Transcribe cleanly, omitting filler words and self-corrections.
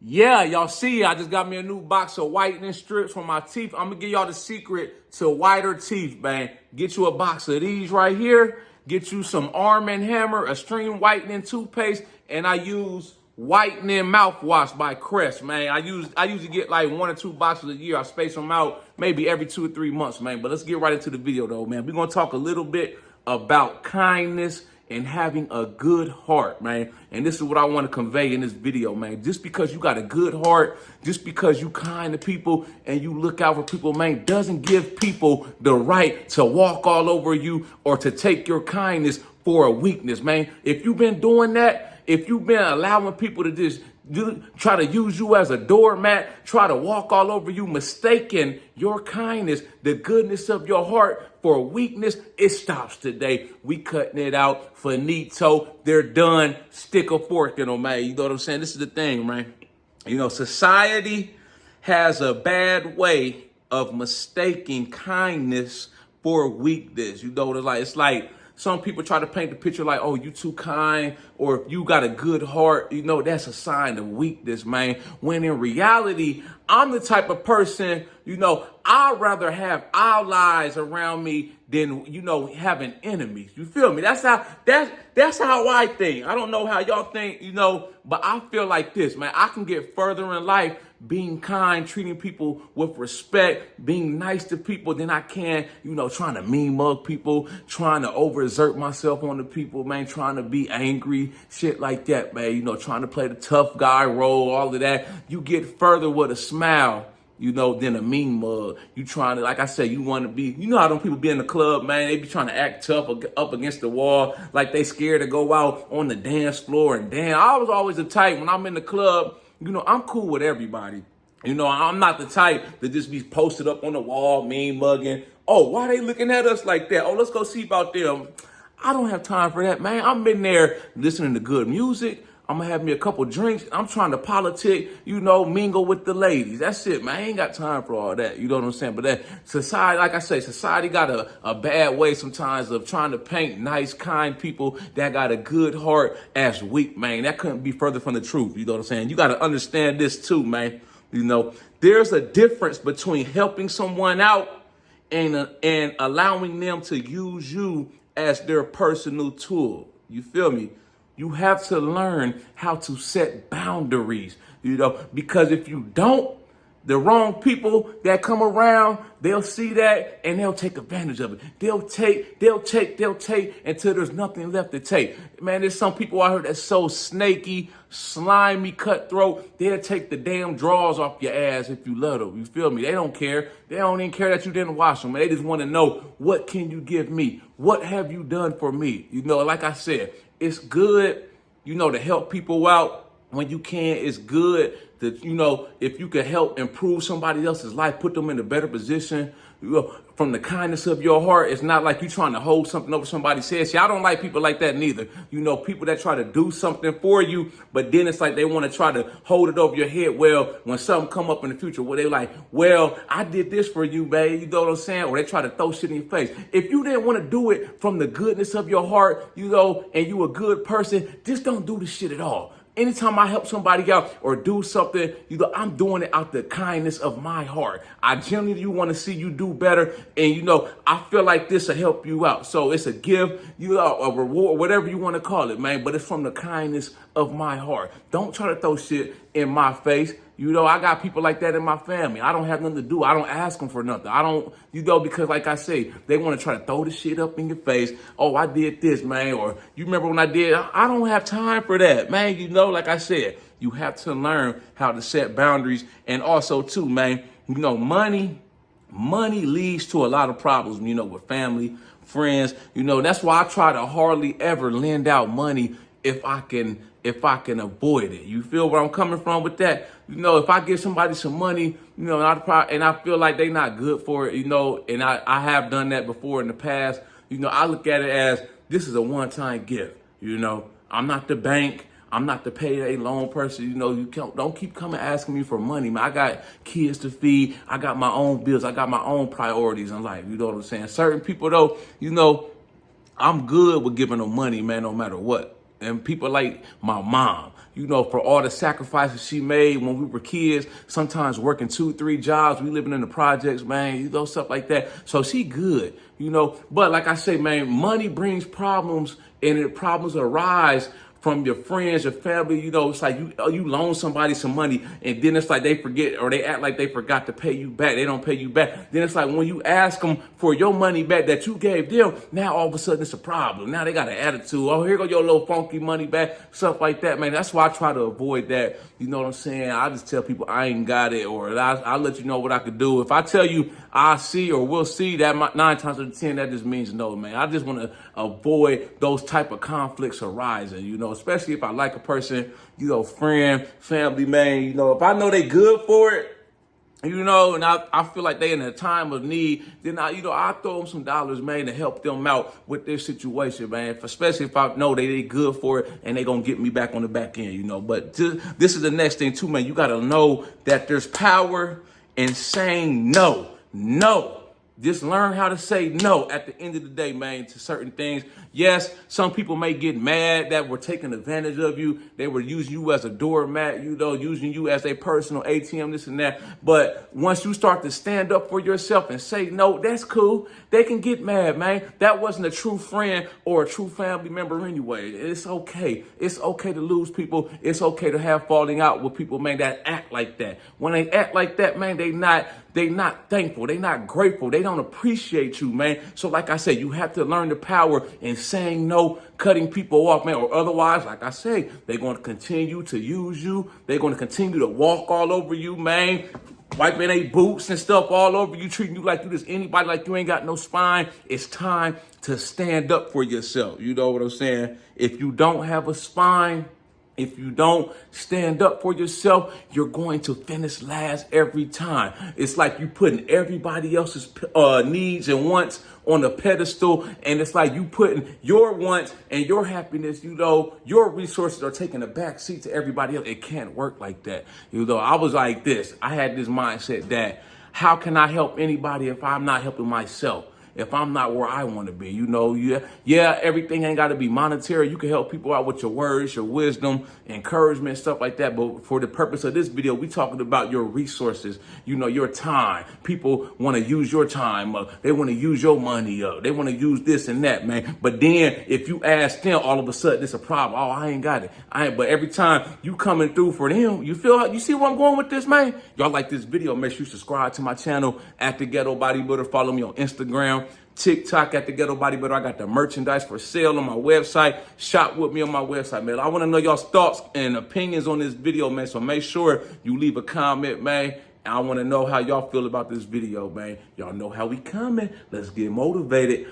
Yeah, y'all see, I just got me a new box of whitening strips for my teeth. I'm gonna give y'all the secret to whiter teeth, man. Get you a box of these right here. Get you some Arm& Hammer, a Extreme Whitening toothpaste, and I use whitening mouthwash by Crest, man. I usually get like 1 or 2 boxes a year. I space them out maybe every 2 or 3 months, man. But let's get right into the video though, man. We're gonna talk a little bit about kindness and having a good heart, man. And this is what I want to convey in this video, man. Just because you got a good heart, just because you kind to people and you look out for people, man, doesn't give people the right to walk all over you or to take your kindness for a weakness, man. If you've been doing that, if you've been allowing people to just try to use you as a doormat, try to walk all over you, mistaking your kindness, the goodness of your heart for weakness, it stops today. We cutting it out. Finito. They're done. Stick a fork in them, man. You know what I'm saying? This is the thing, man. You know, society has a bad way of mistaking kindness for weakness. You know, it's like some people try to paint the picture like, oh, you too kind, or if you got a good heart, you know, that's a sign of weakness, man. When in reality, I'm the type of person, you know, I'd rather have allies around me than, you know, having enemies. You feel me? That's how I think. I don't know how y'all think, you know, but I feel like this, man. I can get further in life being kind, treating people with respect, being nice to people than I can, you know, trying to mean mug people, trying to overexert myself on the people, man, trying to be angry, shit like that, man, you know, trying to play the tough guy role, all of that. You get further with a smile, you know, than a mean mug. You trying to, like I said, you want to be, you know how them people be in the club, man, they be trying to act tough up against the wall, like they scared to go out on the dance floor and dance. I was always the type when I'm in the club, you know, I'm cool with everybody. You know, I'm not the type to just be posted up on the wall, mean mugging. Oh, why they looking at us like that? Oh, let's go see about them. I don't have time for that, man. I'm in there listening to good music. I'm gonna have me a couple drinks. I'm trying to politic, you know, mingle with the ladies. That's it, man. I ain't got time for all that. You know what I'm saying? But that society, like I say, society got a bad way sometimes of trying to paint nice, kind people that got a good heart as weak, man. That couldn't be further from the truth. You know what I'm saying? You got to understand this too, man. You know, there's a difference between helping someone out and allowing them to use you as their personal tool. You feel me? You have to learn how to set boundaries, you know, because if you don't, the wrong people that come around, they'll see that and they'll take advantage of it. They'll take until there's nothing left to take. Man, there's some people out here that's so snaky, slimy, cutthroat. They'll take the damn drawers off your ass if you love them. You feel me? They don't care. They don't even care that you didn't wash them. They just want to know, what can you give me? What have you done for me? You know, like I said, it's good, you know, to help people out when you can. It's good that, you know, if you can help improve somebody else's life, put them in a better position, you know, from the kindness of your heart. It's not like you trying to hold something over somebody's head. See, I don't like people like that neither. You know, people that try to do something for you, but then it's like they want to try to hold it over your head. Well, when something come up in the future where they like, well, I did this for you, babe. You know what I'm saying? Or they try to throw shit in your face. If you didn't want to do it from the goodness of your heart, you know, and you a good person, just don't do this shit at all. Anytime I help somebody out or do something, you know, I'm doing it out the kindness of my heart. I genuinely want to see you do better. And, you know, I feel like this will help you out. So it's a gift, you know, a reward, whatever you want to call it, man. But it's from the kindness of my heart. Don't try to throw shit in my face. You know, I got people like that in my family. I don't have nothing to do. I don't ask them for nothing. I don't, you know, because like I say, they want to try to throw the shit up in your face. Oh, I did this, man. Or you remember when I did? I don't have time for that, man. You know, like I said, you have to learn how to set boundaries. And also too, man, you know, money leads to a lot of problems, you know, with family, friends. You know, that's why I try to hardly ever lend out money if I can avoid it. You feel where I'm coming from with that? You know, if I give somebody some money, you know, and I feel like they not good for it, you know, and I have done that before in the past, you know, I look at it as this is a one-time gift. You know, I'm not the bank. I'm not the payday loan person. You know, don't keep coming asking me for money, man. I got kids to feed. I got my own bills. I got my own priorities in life. You know what I'm saying? Certain people, though, you know, I'm good with giving them money, man, no matter what. And people like my mom, you know, for all the sacrifices she made when we were kids, sometimes working 2, 3 jobs. We living in the projects, man, you know, stuff like that. So she good, you know. But like I say, man, money brings problems, and problems arise from your friends, your family. You know, it's like you loan somebody some money, and then it's like they forget, or they act like they forgot to pay you back. They don't pay you back. Then it's like when you ask them for your money back that you gave them, now all of a sudden it's a problem. Now they got an attitude. Oh, here go your little funky money back, stuff like that, man. That's why I try to avoid that. You know what I'm saying? I just tell people I ain't got it, or I'll let you know what I could do. If I tell you I see or will see, that 9 times out of 10, that just means no, man. I just want to avoid those type of conflicts arising, you know, especially if I like a person, you know, friend, family, man, you know, if I know they good for it, you know, and I feel like they in a time of need, then I throw them some dollars, man, to help them out with their situation, man. Especially if I know they good for it and they gonna get me back on the back end, you know. But this is the next thing too, man. You gotta know that there's power in saying no. No. Just learn how to say no at the end of the day, man, to certain things. Yes, some people may get mad that we're taking advantage of you. They were using you as a doormat, you know, using you as a personal ATM, this and that. But once you start to stand up for yourself and say no, that's cool. They can get mad, man. That wasn't a true friend or a true family member anyway. It's okay. It's okay to lose people. It's okay to have falling out with people, man, that act like that. When they act like that, man, they not thankful. They not grateful. They don't appreciate you, man. So like I said, you have to learn the power in saying no, cutting people off, man, or otherwise, like I say, they're going to continue to use you. They're going to continue to walk all over you, man, wiping their boots and stuff all over you, treating you like you just anybody, like you ain't got no spine. It's time to stand up for yourself. You know what I'm saying? If you don't have a spine, if you don't stand up for yourself, you're going to finish last every time. It's like you putting everybody else's needs and wants on a pedestal, and it's like you putting your wants and your happiness, you know, your resources are taking a back seat to everybody else. It can't work like that. You know, I was like this. I had this mindset that how can I help anybody if I'm not helping myself? If I'm not where I want to be, you know, yeah, everything ain't got to be monetary. You can help people out with your words, your wisdom, encouragement, stuff like that. But for the purpose of this video, we talking about your resources, you know, your time. People want to use your time. They want to use your money. They want to use this and that, man. But then if you ask them, all of a sudden it's a problem. Oh, I ain't got it. But every time you coming through for them, you see where I'm going with this, man? Y'all like this video, make sure you subscribe to my channel at The Ghetto Bodybuilder. Follow me on Instagram, TikTok at The Ghetto Bodybuilder. I got the merchandise for sale on my website. Shop with me on my website, man. I want to know y'all's thoughts and opinions on this video, man. So make sure you leave a comment, man. I want to know how y'all feel about this video, man. Y'all know how we coming. Let's get motivated.